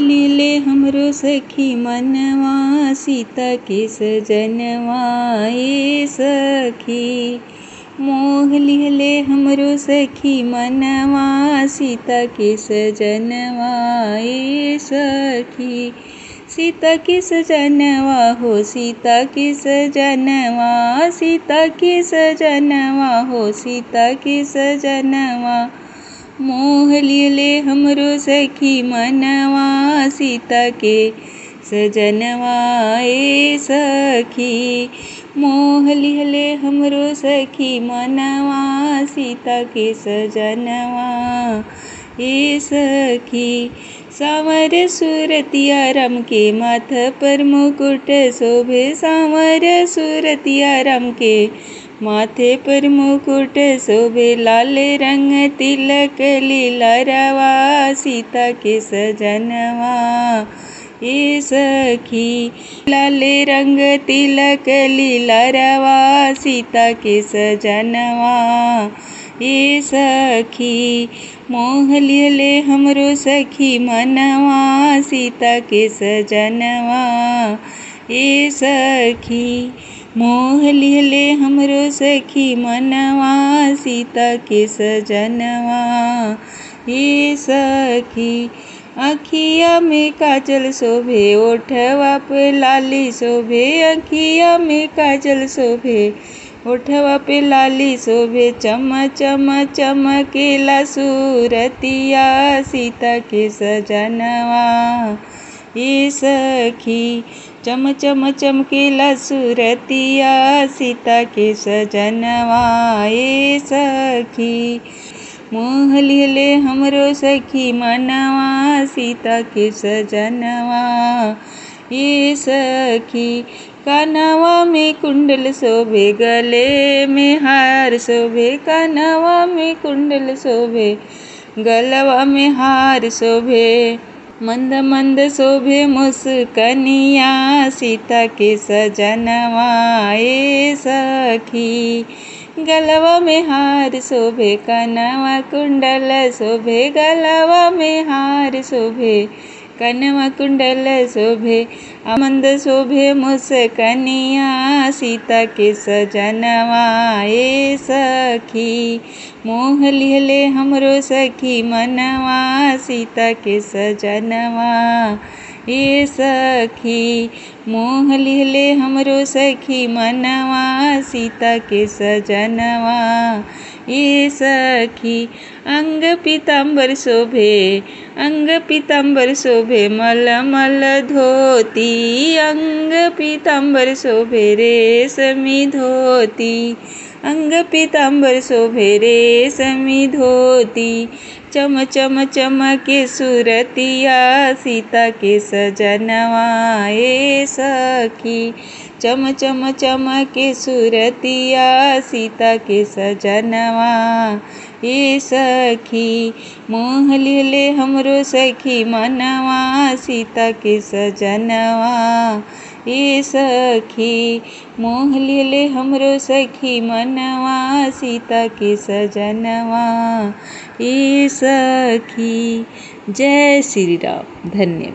लीले हमरो सखी मनवा, सीता के सजनवा ए सखी। मोह लिहले हमरो सखी मनवा, सीता के सजनवा ए सखी। सीता के सजनवा हो, सीता के सजनवा, सीता के सजनवा हो, सीता के सजनवा। मोह लिहले हमरो सखी मनवा, सीता के सजनवा ए सखी। मोह लिहले हमरो सखी मनवा, सीता के सजनवा ए सखी। सांवर सूरतिया राम के माथ पर मुकुट शोभे, सांवर सूरतिया राम के माथे पर मुकुट शोभे। लाल रंग तिलक लीलरवा, सीता के सजनवा ए सखी। लाल रंग तिलक लीलरवा, सीता के सजनवा ए सखी। मोह लिहले हमरो सखी मनवा, सीता के सजनवा ए सखी। मोह लिहले हमरो सखी मनवा, सीता के सजनवा ए सखी। अखिया में काजल शोभे, ओठवा पे लाली शोभे, अखिया में काजल शोभे, ओठवा पे लाली शोभे। चम चम चमकेला सूरतिया, सीता के सजनवा ए सखी। चम चम चमकेला सूरतिया, सीता के सजनवा ए सखी। मोह लिहले हमरो सखी मनवा, सीता के सजनवा ए सखी। कानवा में कुंडल शोभे, गले में हार शोभे, कानवा में कुंडल शोभे, गलवा में हार शोभे। मंद मंद शोभे मुस्कनिया, सीता के सजनवा ए सखी। गलवा में हार शोभे, कानवा कुंडल शोभे, गलवा में हार शोभे, कनवा कुंडल शोभे। मंद शोभे मुस्कनिया, सीता के सजनवा ए सखी। मोह लिहले हमरो सखी मनवा, सीता के सजनवा ए सखी। मोह लिहले हमरो सखी मनवा, सीता के सजनवा ए सखी। अंग पीताम्बर शोभे, अंग पीताम्बर शोभे, मलमल धोती, अंग पीताम्बर शोभे रेशमी धोती, अंग पीताम्बर शोभे रेशमी धोती। चम चम चमके सूरतिया, सीता के सजनवा ए सखी। चम चम चमके सूरतिया, सीता के सजनवा ए सखी। मोह लिहले हमरो सखी मनवा, सीता के सजनवा ए सखी। मोह लिहले हमरो सखी मनवा, सीता के सजनवा ए सखी। जय श्री राम। धन्यवाद।